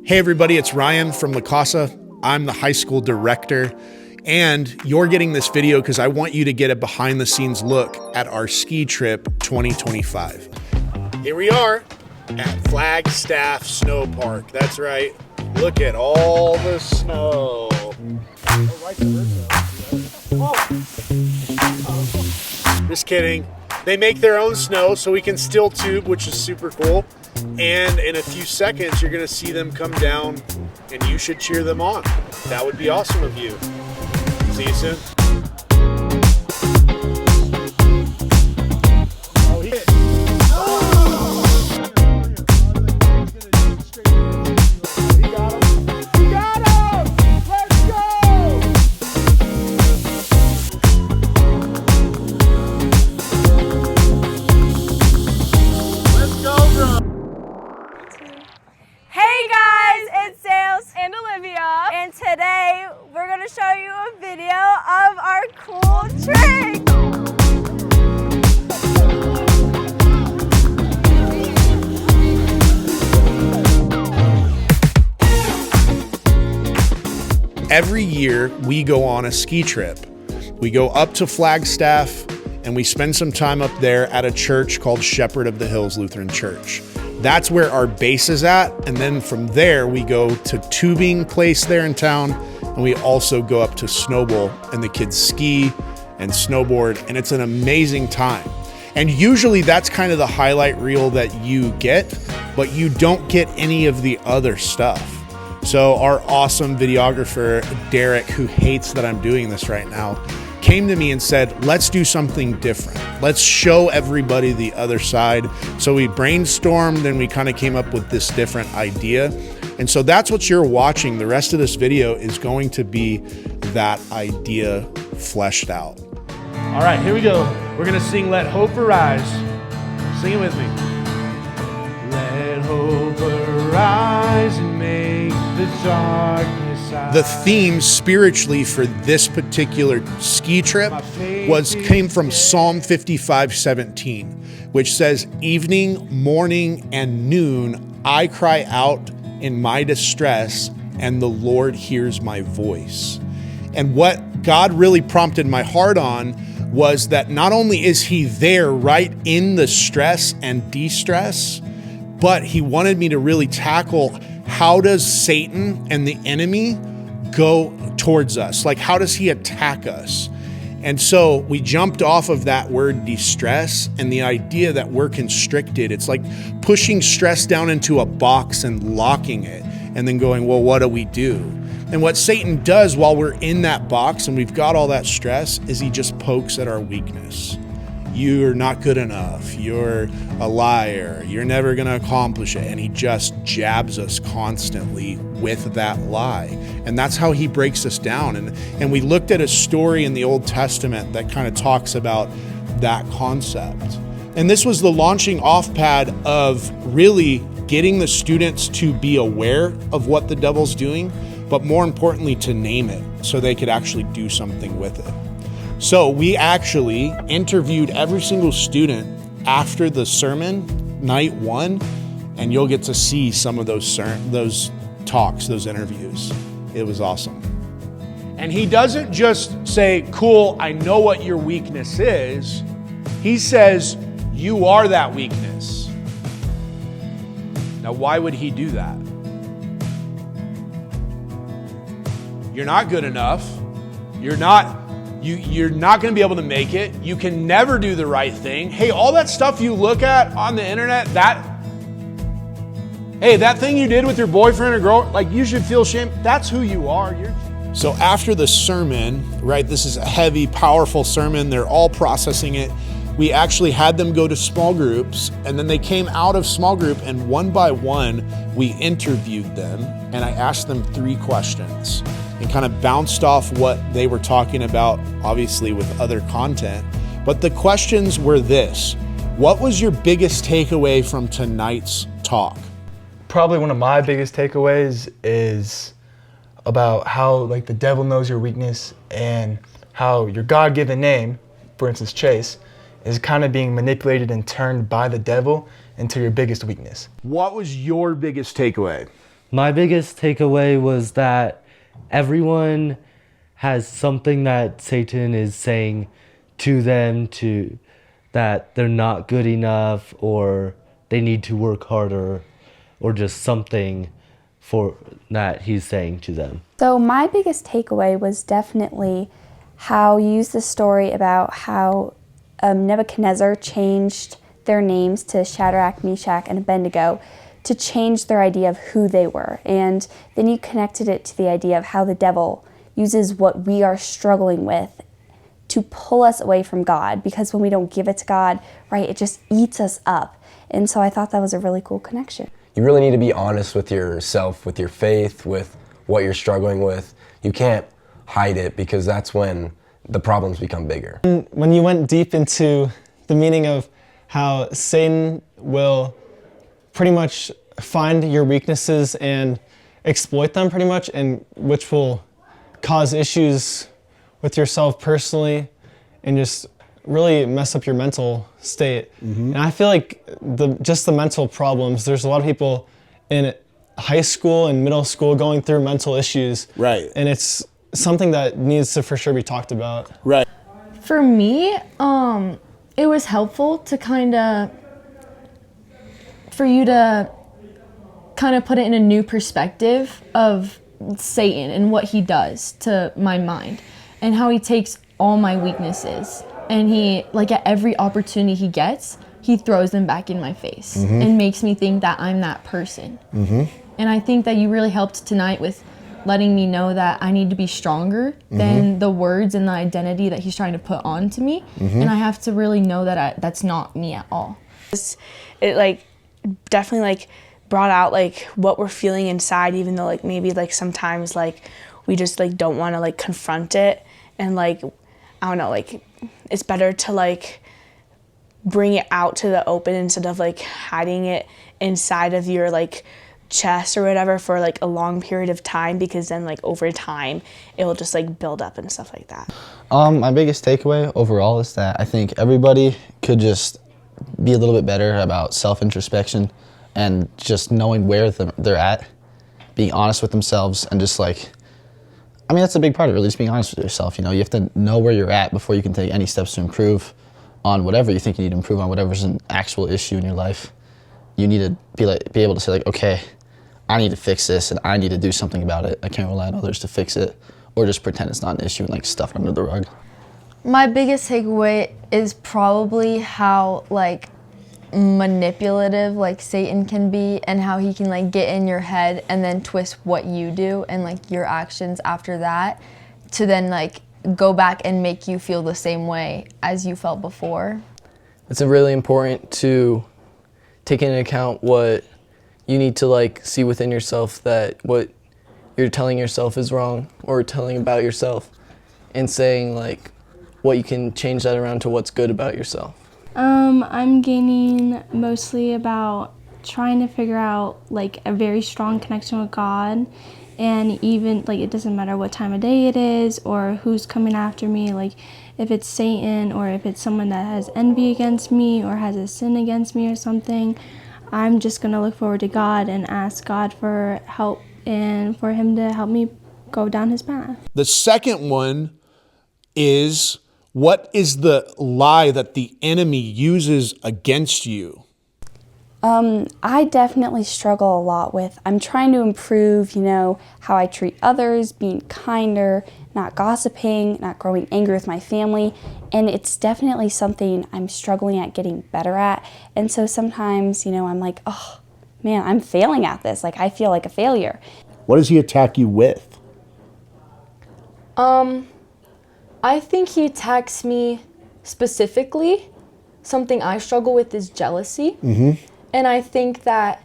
Hey everybody, it's Ryan from the Casa. I'm the high school director, and you're getting this video because I want you to get a behind the scenes look at our ski trip 2025. Here we are at Flagstaff Snow Park. That's right. Look at all the snow. Just kidding. They make their own snow so we can still tube, which is super cool. And in a few seconds, you're going to see them come down, and you should cheer them on. That would be awesome of you. See you soon. Oh, he hit. He got him. He got him! Let's go! Let's go, bro! Hey guys, it's Sales and Olivia, and today we're going to show you a video of our cool trick. Every year we go on a ski trip. We go up to Flagstaff and we spend some time up there at a church called Shepherd of the Hills Lutheran Church. That's where our base is at, and then from there we go to tubing place there in town, and we also go up to Snowball, and the kids ski and snowboard, and it's an amazing time. And usually that's kind of the highlight reel that you get, but you don't get any of the other stuff. So our awesome videographer, Derek, who hates that I'm doing this right now, came to me and said, let's do something different. Let's show everybody the other side. So we brainstormed and we kind of came up with this different idea. And so that's what you're watching. The rest of this video is going to be that idea fleshed out. All right, here we go. We're gonna sing Let Hope Arise. Sing it with me. Let hope arise and make the darkness out. The theme spiritually for this particular ski trip came from Psalm 55:17, which says, evening, morning, and noon, I cry out in my distress, and the Lord hears my voice. And what God really prompted my heart on was that not only is he there right in the stress and de-stress, but he wanted me to really tackle, how does Satan and the enemy go towards us? Like, how does he attack us? And so we jumped off of that word distress and the idea that we're constricted. It's like pushing stress down into a box and locking it and then going, well, what do we do? And what Satan does while we're in that box and we've got all that stress is he just pokes at our weakness. You're not good enough. You're a liar. You're never going to accomplish it. And he just jabs us constantly with that lie. And that's how he breaks us down. And we looked at a story in the Old Testament that kind of talks about that concept. And this was the launching off pad of really getting the students to be aware of what the devil's doing, but more importantly, to name it so they could actually do something with it. So we actually interviewed every single student after the sermon, night one, and you'll get to see some of those talks, those interviews. It was awesome. And he doesn't just say, cool, I know what your weakness is. He says, you are that weakness. Now, why would he do that? You're not good enough. You're not going to be able to make it. You can never do the right thing. Hey, all that stuff you look at on the internet, that thing you did with your boyfriend or girl, like, you should feel shame. That's who you are. So after the sermon, right, this is a heavy, powerful sermon. They're all processing it. We actually had them go to small groups, and then they came out of small group, and one by one, we interviewed them, and I asked them 3 questions. And kind of bounced off what they were talking about, obviously with other content. But the questions were this: what was your biggest takeaway from tonight's talk? Probably one of my biggest takeaways is about how, like, the devil knows your weakness and how your God-given name, for instance, Chase, is kind of being manipulated and turned by the devil into your biggest weakness. What was your biggest takeaway? My biggest takeaway was that everyone has something that Satan is saying to them that they're not good enough, or they need to work harder, or just something for that he's saying to them. So my biggest takeaway was definitely how you use the story about how Nebuchadnezzar changed their names to Shadrach, Meshach, and Abednego to change their idea of who they were. And then you connected it to the idea of how the devil uses what we are struggling with to pull us away from God, because when we don't give it to God, right, it just eats us up. And so I thought that was a really cool connection. You really need to be honest with yourself, with your faith, with what you're struggling with. You can't hide it, because that's when the problems become bigger. When you went deep into the meaning of how Satan will pretty much find your weaknesses and exploit them pretty much, and which will cause issues with yourself personally and just really mess up your mental state. And I feel like just the mental problems, there's a lot of people in high school and middle school going through mental issues. Right. And it's something that needs to for sure be talked about. Right. For me, it was helpful to for you to kind of put it in a new perspective of Satan and what he does to my mind, and how he takes all my weaknesses and he, like, at every opportunity he gets, he throws them back in my face and makes me think that I'm that person. And I think that you really helped tonight with letting me know that I need to be stronger than the words and the identity that he's trying to put onto me. And I have to really know that that's not me at all. It like definitely like brought out like what we're feeling inside, even though like maybe like sometimes like we just like don't want to like confront it, and like I don't know, like it's better to like bring it out to the open instead of like hiding it inside of your like chest or whatever for like a long period of time, because then like over time it will just like build up and stuff like that. My biggest takeaway overall is that I think everybody could just be a little bit better about self-introspection and just knowing where they're at, being honest with themselves, and just like, I mean, that's a big part of it, really, just being honest with yourself. You know, you have to know where you're at before you can take any steps to improve on whatever you think you need to improve on, whatever's an actual issue in your life. You need to be able to say like, okay, I need to fix this and I need to do something about it. I can't rely on others to fix it, or just pretend it's not an issue and like stuff it under the rug. My biggest takeaway is probably how like manipulative like Satan can be, and how he can like get in your head and then twist what you do and like your actions after that to then like go back and make you feel the same way as you felt before. It's really important to take into account what you need to like see within yourself, that what you're telling yourself is wrong, or telling about yourself, and saying like what you can change that around to what's good about yourself. I'm gaining mostly about trying to figure out like a very strong connection with God, and even like it doesn't matter what time of day it is or who's coming after me, like if it's Satan or if it's someone that has envy against me or has a sin against me or something, I'm just gonna look forward to God and ask God for help and for him to help me go down his path. The second one is, what is the lie that the enemy uses against you? I definitely struggle a lot with, I'm trying to improve, you know, how I treat others, being kinder, not gossiping, not growing angry with my family. And it's definitely something I'm struggling at getting better at. And so sometimes, you know, I'm like, oh man, I'm failing at this. Like I feel like a failure. What does he attack you with? I think he attacks me specifically. Something I struggle with is jealousy. And I think that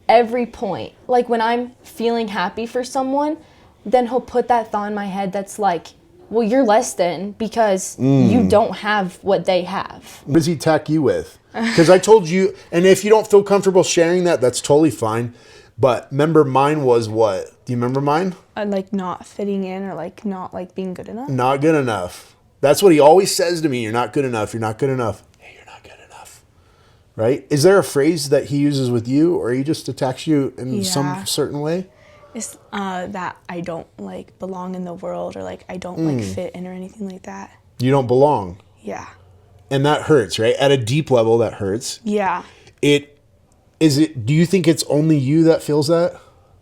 every point, like when I'm feeling happy for someone, then he'll put that thought in my head that's like, well, you're less than because you don't have what they have. What does he attack you with? Because I told you, and if you don't feel comfortable sharing that, that's totally fine. But remember, mine was what? Do you remember mine? Like not fitting in, or like not like being good enough. Not good enough. That's what he always says to me. You're not good enough. You're not good enough. Hey, you're not good enough. right? Is there a phrase that he uses with you, or he just attacks you in Yeah. some certain way? It's that I don't like belong in the world, or like I don't like fit in or anything like that. You don't belong. Yeah. And that hurts, right? At a deep level, that hurts. Yeah. Do you think it's only you that feels that?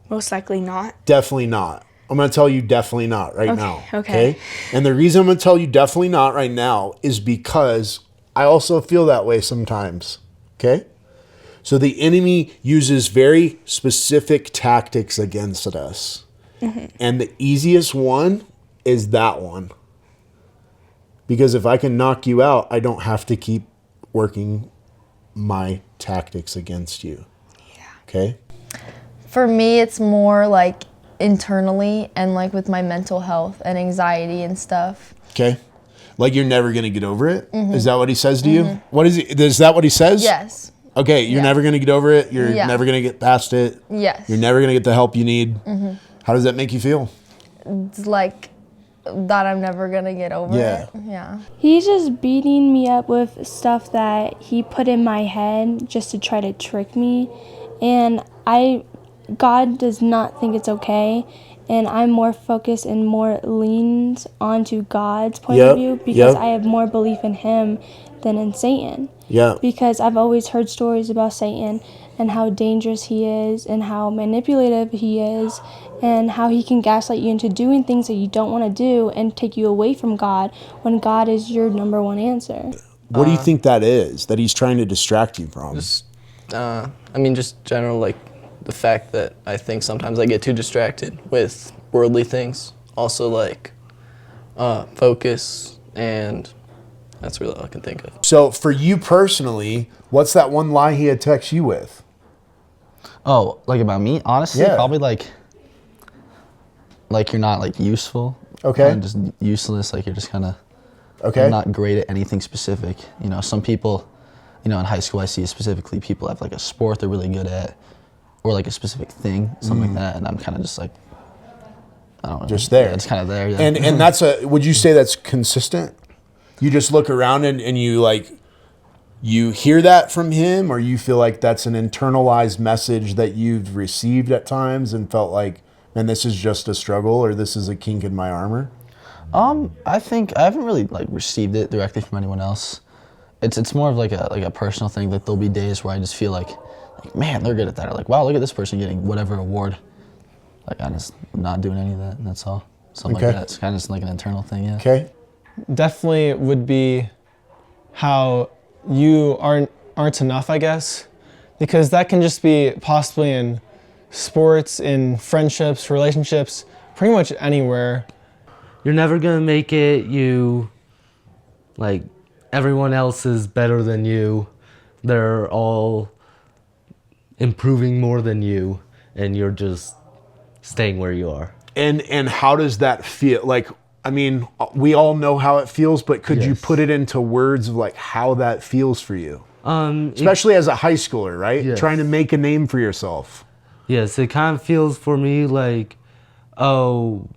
Most likely not. Definitely not. I'm going to tell you definitely not right now. Okay. And the reason I'm going to tell you definitely not right now is because I also feel that way sometimes. Okay? So the enemy uses very specific tactics against us. And the easiest one is that one. Because if I can knock you out, I don't have to keep working my tactics against you. Yeah. Okay? For me, it's more like internally and like with my mental health and anxiety and stuff. Okay? Like you're never going to get over it? Is that what he says to you? What is it? Is that what he says? Yes. Okay, you're never going to get over it. You're Yeah. never going to get past it. Yes. You're never going to get the help you need. How does that make you feel? It's like that I'm never gonna get over Yeah. it. Yeah. He's just beating me up with stuff that he put in my head just to try to trick me. And God does not think it's okay. And I'm more focused and more leaned onto God's point of view because I have more belief in him than in Satan. Yeah. Because I've always heard stories about Satan and how dangerous he is and how manipulative he is and how he can gaslight you into doing things that you don't want to do and take you away from God when God is your number one answer. What do you think that is that he's trying to distract you from? Just general, like, the fact that I think sometimes I get too distracted with worldly things. Also, like, focus, and that's really all I can think of. So for you personally, what's that one lie he attacks you with? Oh, like about me? Honestly, Yeah. probably like you're not like useful. Okay. And just useless. Like you're just kind of Okay. not great at anything specific. You know, some people, in high school I see specifically people have like a sport they're really good at, or like a specific thing, something like that, and I'm kind of just like, I don't know. Just there. Yeah, it's kind of there. Yeah. And that's would you say that's consistent? You just look around and you hear that from him, or you feel like that's an internalized message that you've received at times and felt like, man, this is just a struggle, or this is a kink in my armor? I think I haven't really like received it directly from anyone else. It's more of like a personal thing. Like there'll be days where I just feel like man, they're good at that. Or like, wow, look at this person getting whatever award. Like I'm just not doing any of that, and that's all. Something like that. It's kind of just like an internal thing. Yeah. Okay. Definitely would be how you aren't enough, I guess, because that can just be possibly in sports, in friendships, relationships, pretty much anywhere. You're never gonna make it. Everyone else is better than you. They're all improving more than you, and you're just staying where you are. And how does that feel? Like, I mean, we all know how it feels, but could you put it into words of like how that feels for you? Especially as a high schooler, right? Yes. Trying to make a name for yourself. Yes, it kind of feels for me like, oh,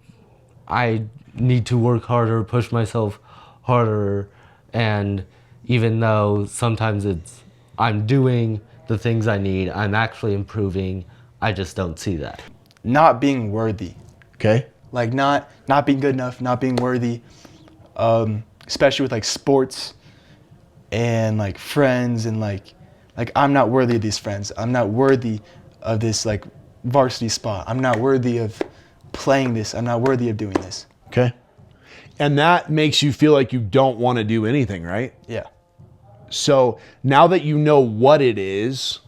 I need to work harder, push myself harder, and even though sometimes I'm doing the things I need, I'm actually improving, I just don't see that. Not being worthy. Okay. Like not being good enough, not being worthy, especially with like sports and like friends and like I'm not worthy of these friends. I'm not worthy of this like varsity spot. I'm not worthy of playing this. I'm not worthy of doing this. Okay. And that makes you feel like you don't want to do anything, right? Yeah. So now that you know what it is,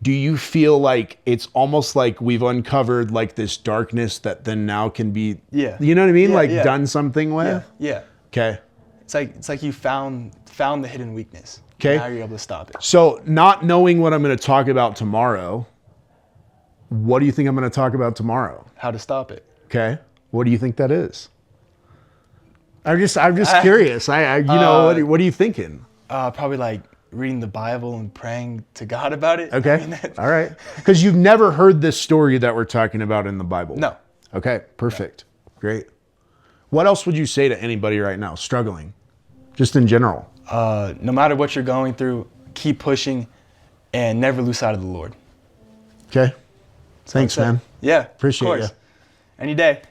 do you feel like it's almost like we've uncovered like this darkness that then now can be, you know what I mean? Done something with? Yeah. Okay. It's like you found the hidden weakness. Okay. Now you're able to stop it. So not knowing what I'm going to talk about tomorrow, what do you think I'm going to talk about tomorrow? How to stop it. Okay. What do you think that is? I'm just curious. What are you thinking? Probably like reading the Bible and praying to God about it. Okay. All right. Because you've never heard this story that we're talking about in the Bible. No. Okay. Perfect. Great. What else would you say to anybody right now struggling? Just in general. No matter what you're going through, keep pushing. and never lose sight of the Lord. Okay. Thanks, man. Yeah. Appreciate of course. you. Any day.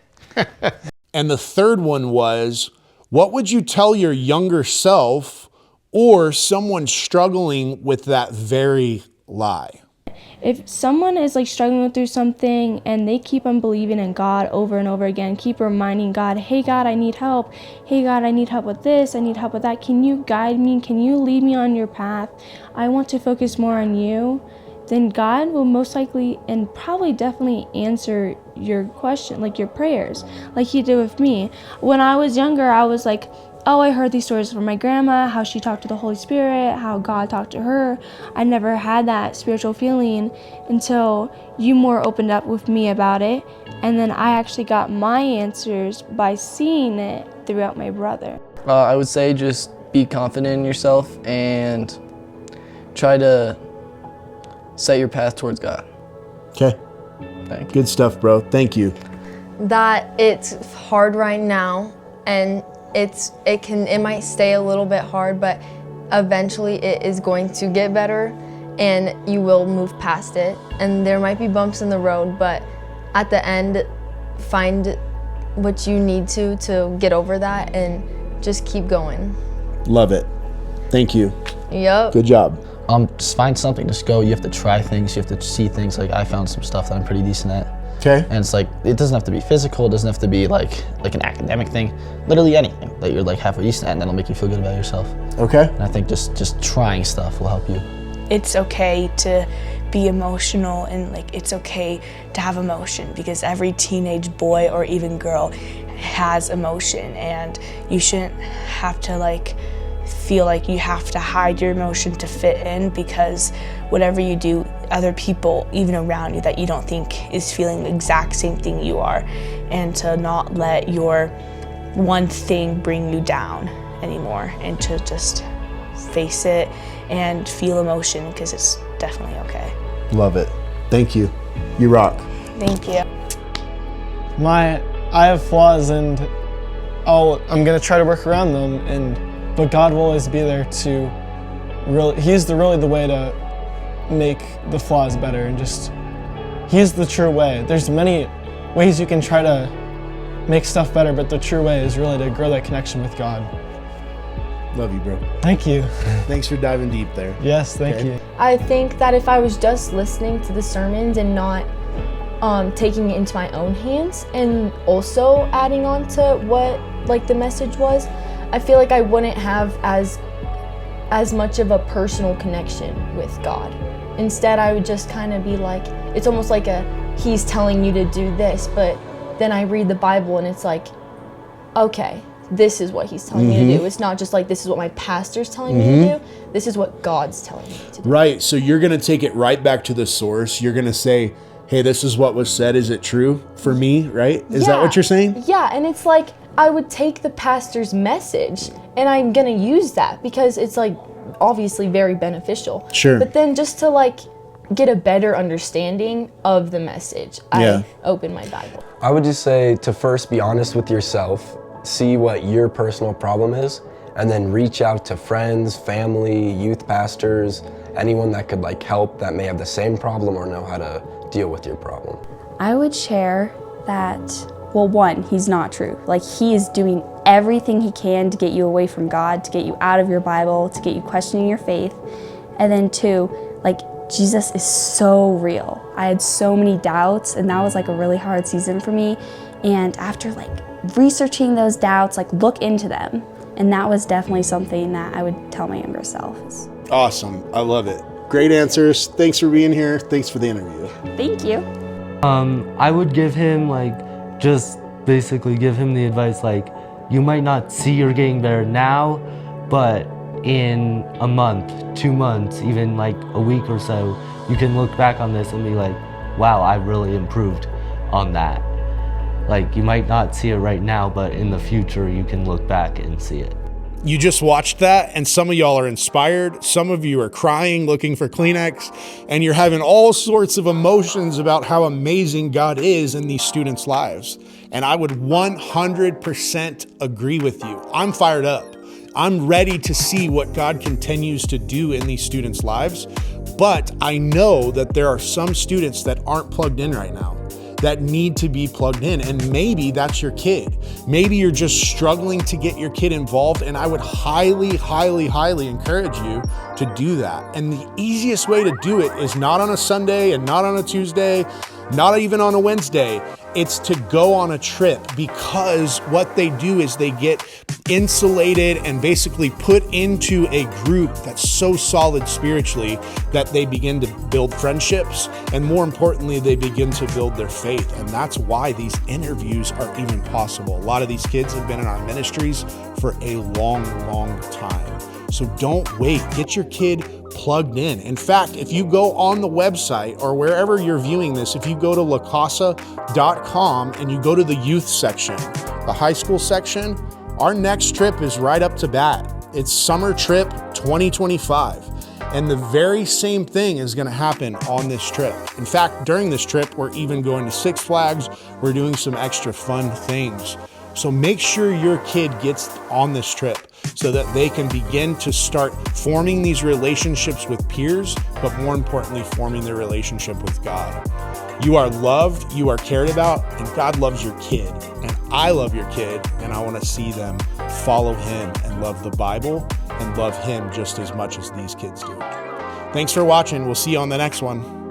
And the third one was, what would you tell your younger self or someone struggling with that very lie? If someone is like struggling through something and they keep on believing in God over and over again, keep reminding God, hey God, I need help. Hey God, I need help with this. I need help with that. Can you guide me? Can you lead me on your path? I want to focus more on you. Then God will most likely and probably definitely answer your question, like your prayers, like he did with me. When I was younger, I was like, oh, I heard these stories from my grandma, how she talked to the Holy Spirit, how God talked to her. I never had that spiritual feeling until you more opened up with me about it. And then I actually got my answers by seeing it throughout my brother. I would say just be confident in yourself and try to set your path towards God. Okay. Thank you. Good stuff, bro. Thank you. That it's hard right now, and it might stay a little bit hard, but eventually it is going to get better and you will move past it. And there might be bumps in the road, but at the end, find what you need to get over that and just keep going. Love it. Thank you. Yep. Good job. Just find something. Just go. You have to try things. You have to see things. Like I found some stuff that I'm pretty decent at. Okay. And it's like, it doesn't have to be physical. It doesn't have to be like an academic thing. Literally anything that you're like halfway decent at, and that'll make you feel good about yourself. Okay. And I think just trying stuff will help you. It's okay to be emotional, and like it's okay to have emotion, because every teenage boy or even girl has emotion, and you shouldn't have to like feel like you have to hide your emotion to fit in, because whatever you do, other people even around you that you don't think is feeling the exact same thing you are, and to not let your one thing bring you down anymore, and to just face it and feel emotion, because it's definitely okay. Love it. Thank you. You rock. Thank you. I have flaws, and I'm gonna try to work around them, but God will always be there to He's really the way to make the flaws better, and just He's the true way. There's many ways you can try to make stuff better, but the true way is really to grow that connection with God. Love you, bro. Thank you. Thanks for diving deep there. Yes, thank you. I think that if I was just listening to the sermons and not taking it into my own hands and also adding on to what like the message was, I feel like I wouldn't have as much of a personal connection with God. Instead, I would just kind of be like, it's almost like he's telling you to do this, but then I read the Bible and it's like, okay, this is what he's telling me to do. It's not just like, this is what my pastor's telling me to do. This is what God's telling me to do. Right. So you're going to take it right back to the source. You're going to say, hey, this is what was said. Is it true for me? Right? Is that what you're saying? Yeah. And it's like, I would take the pastor's message and I'm going to use that because it's like obviously very beneficial. Sure. But then just to like get a better understanding of the message, I open my Bible. I would just say to first be honest with yourself, see what your personal problem is, and then reach out to friends, family, youth pastors, anyone that could like help that may have the same problem or know how to deal with your problem. I would share that, well, one, he's not true. Like, he is doing everything he can to get you away from God, to get you out of your Bible, to get you questioning your faith. And then two, like, Jesus is so real. I had so many doubts, and that was like a really hard season for me. And after like researching those doubts, like look into them. And that was definitely something that I would tell my younger self. Awesome. I love it. Great answers. Thanks for being here. Thanks for the interview. Thank you. I would give him just basically give him the advice you might not see you're getting better now, but in a month, 2 months, even a week or so, you can look back on this and be like, wow, I really improved on that. You might not see it right now, but in the future, you can look back and see it. You just watched that, and some of y'all are inspired. Some of you are crying, looking for Kleenex, and you're having all sorts of emotions about how amazing God is in these students' lives. And I would 100% agree with you. I'm fired up. I'm ready to see what God continues to do in these students' lives. But I know that there are some students that aren't plugged in right now that need to be plugged in. And maybe that's your kid. Maybe you're just struggling to get your kid involved. And I would highly, highly, highly encourage you to do that. And the easiest way to do it is not on a Sunday and not on a Tuesday, not even on a Wednesday. It's to go on a trip, because what they do is they get insulated and basically put into a group that's so solid spiritually that they begin to build friendships, and more importantly, they begin to build their faith. And that's why these interviews are even possible. A lot of these kids have been in our ministries for a long, long time. So don't wait. Get your kid plugged in. In fact, if you go on the website or wherever you're viewing this, if you go to lacasa.com and you go to the youth section, the high school section, our next trip is right up to bat. It's summer trip 2025. And the very same thing is going to happen on this trip. In fact, during this trip, we're even going to Six Flags. We're doing some extra fun things. So make sure your kid gets on this trip so that they can begin to start forming these relationships with peers, but more importantly, forming their relationship with God. You are loved, you are cared about, and God loves your kid. And I love your kid, and I want to see them follow him and love the Bible and love him just as much as these kids do. Thanks for watching. We'll see you on the next one.